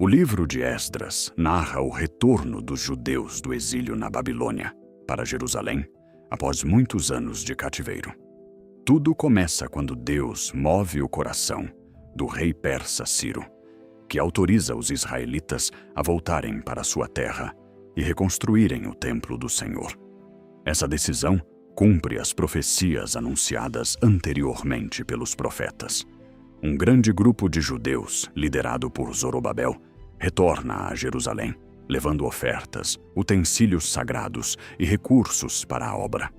O livro de Esdras narra o retorno dos judeus do exílio na Babilônia para Jerusalém após muitos anos de cativeiro. Tudo começa quando Deus move o coração do rei persa Ciro, que autoriza os israelitas a voltarem para sua terra e reconstruírem o templo do Senhor. Essa decisão cumpre as profecias anunciadas anteriormente pelos profetas. Um grande grupo de judeus, liderado por Zorobabel, retorna a Jerusalém, levando ofertas, utensílios sagrados e recursos para a obra.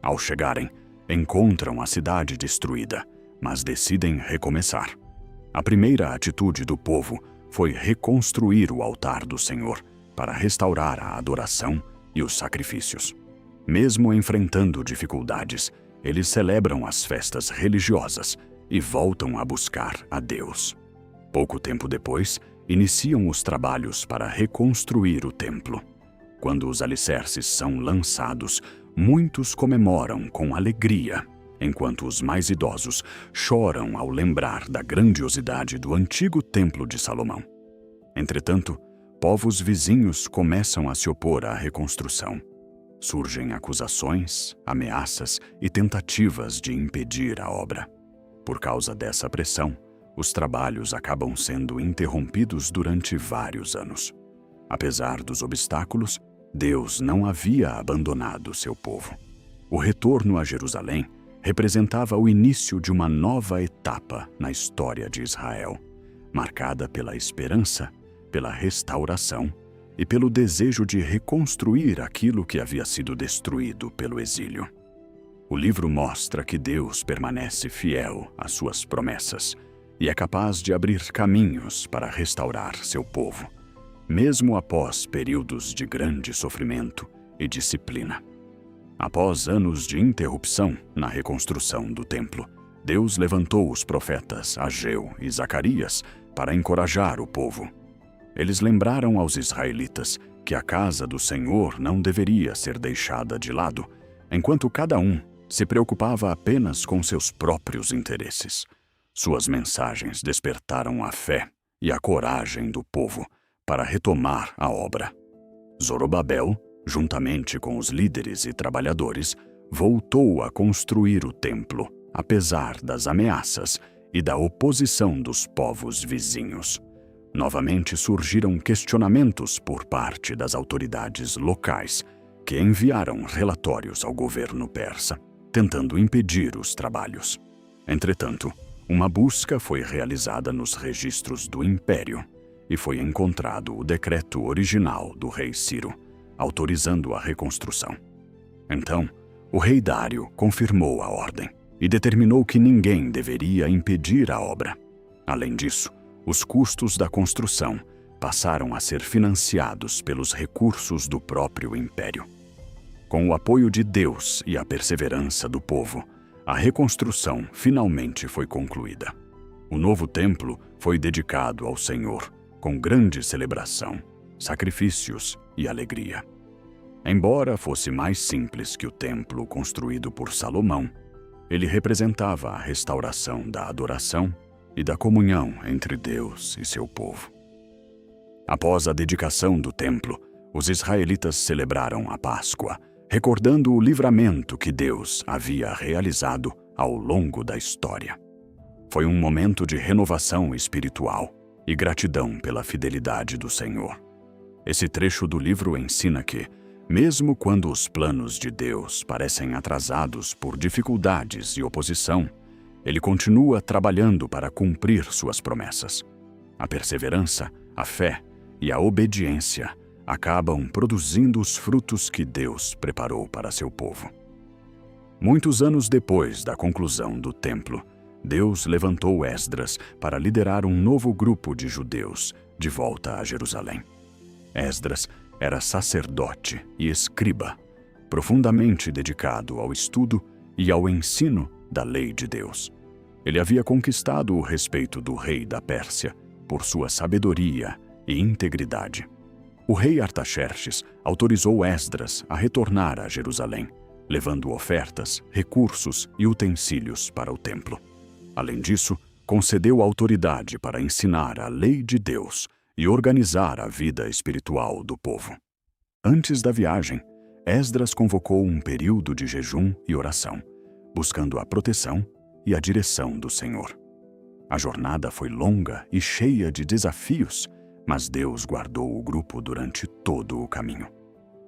Ao chegarem, encontram a cidade destruída, mas decidem recomeçar. A primeira atitude do povo foi reconstruir o altar do Senhor para restaurar a adoração e os sacrifícios. Mesmo enfrentando dificuldades, eles celebram as festas religiosas e voltam a buscar a Deus. Pouco tempo depois, iniciam os trabalhos para reconstruir o templo. Quando os alicerces são lançados, muitos comemoram com alegria, enquanto os mais idosos choram ao lembrar da grandiosidade do antigo templo de Salomão. Entretanto, povos vizinhos começam a se opor à reconstrução. Surgem acusações, ameaças e tentativas de impedir a obra. Por causa dessa pressão, os trabalhos acabam sendo interrompidos durante vários anos. Apesar dos obstáculos, Deus não havia abandonado seu povo. O retorno a Jerusalém representava o início de uma nova etapa na história de Israel, marcada pela esperança, pela restauração e pelo desejo de reconstruir aquilo que havia sido destruído pelo exílio. O livro mostra que Deus permanece fiel às suas promessas e é capaz de abrir caminhos para restaurar seu povo, mesmo após períodos de grande sofrimento e disciplina. Após anos de interrupção na reconstrução do templo, Deus levantou os profetas Ageu e Zacarias para encorajar o povo. Eles lembraram aos israelitas que a casa do Senhor não deveria ser deixada de lado, enquanto cada um se preocupava apenas com seus próprios interesses. Suas mensagens despertaram a fé e a coragem do povo para retomar a obra. Zorobabel, juntamente com os líderes e trabalhadores, voltou a construir o templo, apesar das ameaças e da oposição dos povos vizinhos. Novamente surgiram questionamentos por parte das autoridades locais, que enviaram relatórios ao governo persa, tentando impedir os trabalhos. Entretanto, uma busca foi realizada nos registros do Império e foi encontrado o decreto original do rei Ciro, autorizando a reconstrução. Então, o rei Dário confirmou a ordem e determinou que ninguém deveria impedir a obra. Além disso, os custos da construção passaram a ser financiados pelos recursos do próprio Império. Com o apoio de Deus e a perseverança do povo, a reconstrução finalmente foi concluída. O novo templo foi dedicado ao Senhor, com grande celebração, sacrifícios e alegria. Embora fosse mais simples que o templo construído por Salomão, ele representava a restauração da adoração e da comunhão entre Deus e seu povo. Após a dedicação do templo, os israelitas celebraram a Páscoa, recordando o livramento que Deus havia realizado ao longo da história. Foi um momento de renovação espiritual e gratidão pela fidelidade do Senhor. Esse trecho do livro ensina que, mesmo quando os planos de Deus parecem atrasados por dificuldades e oposição, Ele continua trabalhando para cumprir suas promessas. A perseverança, a fé e a obediência acabam produzindo os frutos que Deus preparou para seu povo. Muitos anos depois da conclusão do templo, Deus levantou Esdras para liderar um novo grupo de judeus de volta a Jerusalém. Esdras era sacerdote e escriba, profundamente dedicado ao estudo e ao ensino da lei de Deus. Ele havia conquistado o respeito do rei da Pérsia por sua sabedoria e integridade. O rei Artaxerxes autorizou Esdras a retornar a Jerusalém, levando ofertas, recursos e utensílios para o templo. Além disso, concedeu autoridade para ensinar a lei de Deus e organizar a vida espiritual do povo. Antes da viagem, Esdras convocou um período de jejum e oração, buscando a proteção e a direção do Senhor. A jornada foi longa e cheia de desafios, mas Deus guardou o grupo durante todo o caminho.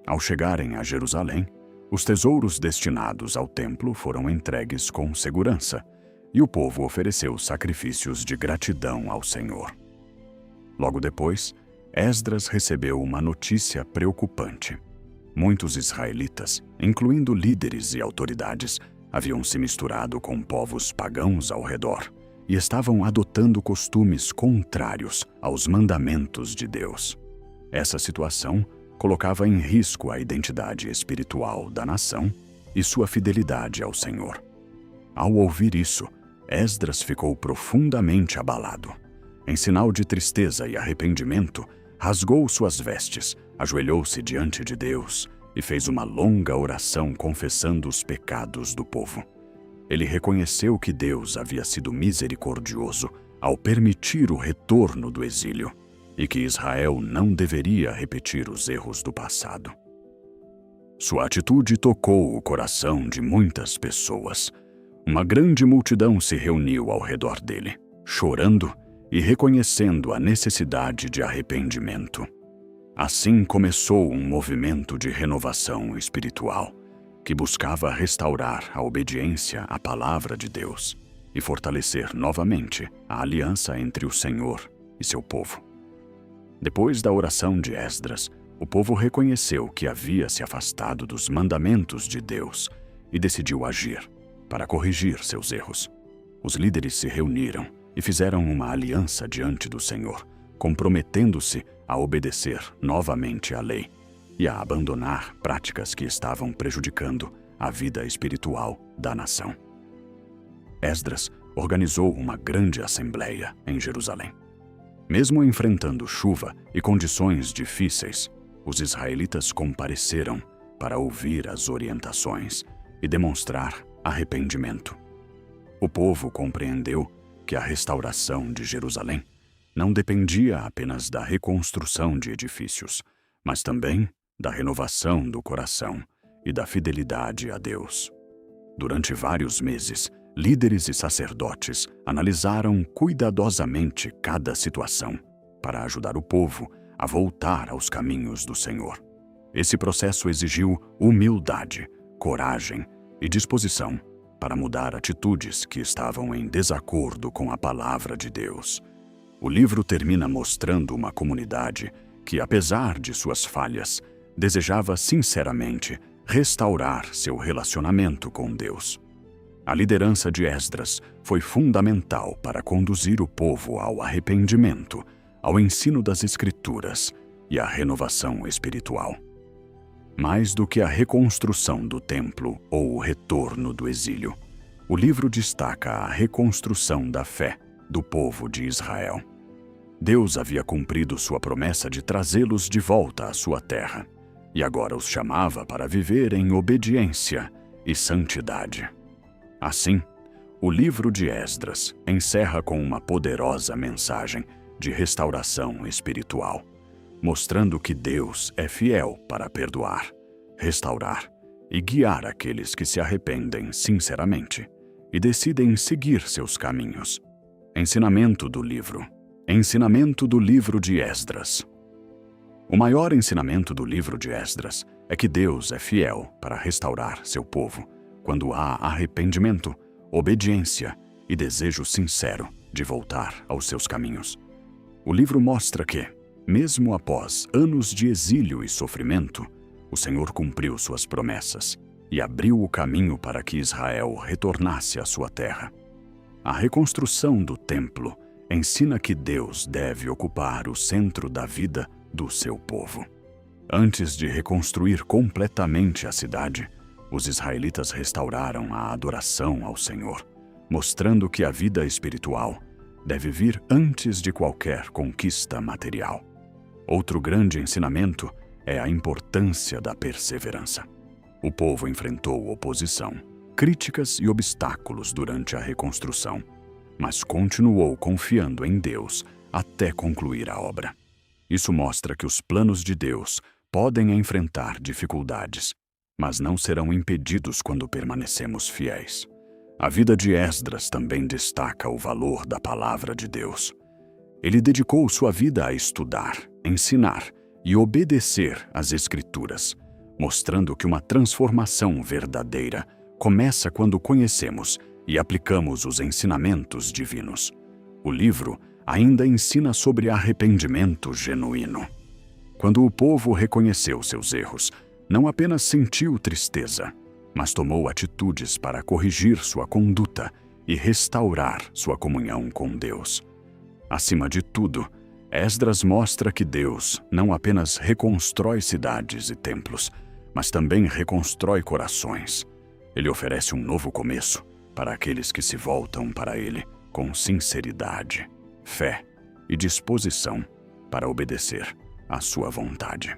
Ao chegarem a Jerusalém, os tesouros destinados ao templo foram entregues com segurança, e o povo ofereceu sacrifícios de gratidão ao Senhor. Logo depois, Esdras recebeu uma notícia preocupante. Muitos israelitas, incluindo líderes e autoridades, haviam se misturado com povos pagãos ao redor e estavam adotando costumes contrários aos mandamentos de Deus. Essa situação colocava em risco a identidade espiritual da nação e sua fidelidade ao Senhor. Ao ouvir isso, Esdras ficou profundamente abalado. Em sinal de tristeza e arrependimento, rasgou suas vestes, ajoelhou-se diante de Deus e fez uma longa oração confessando os pecados do povo. Ele reconheceu que Deus havia sido misericordioso ao permitir o retorno do exílio e que Israel não deveria repetir os erros do passado. Sua atitude tocou o coração de muitas pessoas. Uma grande multidão se reuniu ao redor dele, chorando e reconhecendo a necessidade de arrependimento. Assim começou um movimento de renovação espiritual, que buscava restaurar a obediência à palavra de Deus e fortalecer novamente a aliança entre o Senhor e seu povo. Depois da oração de Esdras, o povo reconheceu que havia se afastado dos mandamentos de Deus e decidiu agir para corrigir seus erros. Os líderes se reuniram e fizeram uma aliança diante do Senhor, comprometendo-se a obedecer novamente à lei e a abandonar práticas que estavam prejudicando a vida espiritual da nação. Esdras organizou uma grande assembleia em Jerusalém. Mesmo enfrentando chuva e condições difíceis, os israelitas compareceram para ouvir as orientações e demonstrar arrependimento. O povo compreendeu que a restauração de Jerusalém não dependia apenas da reconstrução de edifícios, mas também da renovação do coração e da fidelidade a Deus. Durante vários meses, líderes e sacerdotes analisaram cuidadosamente cada situação para ajudar o povo a voltar aos caminhos do Senhor. Esse processo exigiu humildade, coragem e disposição para mudar atitudes que estavam em desacordo com a palavra de Deus. O livro termina mostrando uma comunidade que, apesar de suas falhas, desejava sinceramente restaurar seu relacionamento com Deus. A liderança de Esdras foi fundamental para conduzir o povo ao arrependimento, ao ensino das Escrituras e à renovação espiritual. Mais do que a reconstrução do templo ou o retorno do exílio, o livro destaca a reconstrução da fé do povo de Israel. Deus havia cumprido sua promessa de trazê-los de volta à sua terra, e agora os chamava para viver em obediência e santidade. Assim, o livro de Esdras encerra com uma poderosa mensagem de restauração espiritual, mostrando que Deus é fiel para perdoar, restaurar e guiar aqueles que se arrependem sinceramente e decidem seguir seus caminhos. Ensinamento do livro. Ensinamento do livro de Esdras. O maior ensinamento do livro de Esdras é que Deus é fiel para restaurar seu povo quando há arrependimento, obediência e desejo sincero de voltar aos seus caminhos. O livro mostra que, mesmo após anos de exílio e sofrimento, o Senhor cumpriu suas promessas e abriu o caminho para que Israel retornasse à sua terra. A reconstrução do templo ensina que Deus deve ocupar o centro da vida do seu povo. Antes de reconstruir completamente a cidade, os israelitas restauraram a adoração ao Senhor, mostrando que a vida espiritual deve vir antes de qualquer conquista material. Outro grande ensinamento é a importância da perseverança. O povo enfrentou oposição, críticas e obstáculos durante a reconstrução, mas continuou confiando em Deus até concluir a obra. Isso mostra que os planos de Deus podem enfrentar dificuldades, mas não serão impedidos quando permanecemos fiéis. A vida de Esdras também destaca o valor da palavra de Deus. Ele dedicou sua vida a estudar, ensinar e obedecer às Escrituras, mostrando que uma transformação verdadeira começa quando conhecemos e aplicamos os ensinamentos divinos. O livro ainda ensina sobre arrependimento genuíno. Quando o povo reconheceu seus erros, não apenas sentiu tristeza, mas tomou atitudes para corrigir sua conduta e restaurar sua comunhão com Deus. Acima de tudo, Esdras mostra que Deus não apenas reconstrói cidades e templos, mas também reconstrói corações. Ele oferece um novo começo para aqueles que se voltam para Ele com sinceridade, fé e disposição para obedecer à sua vontade.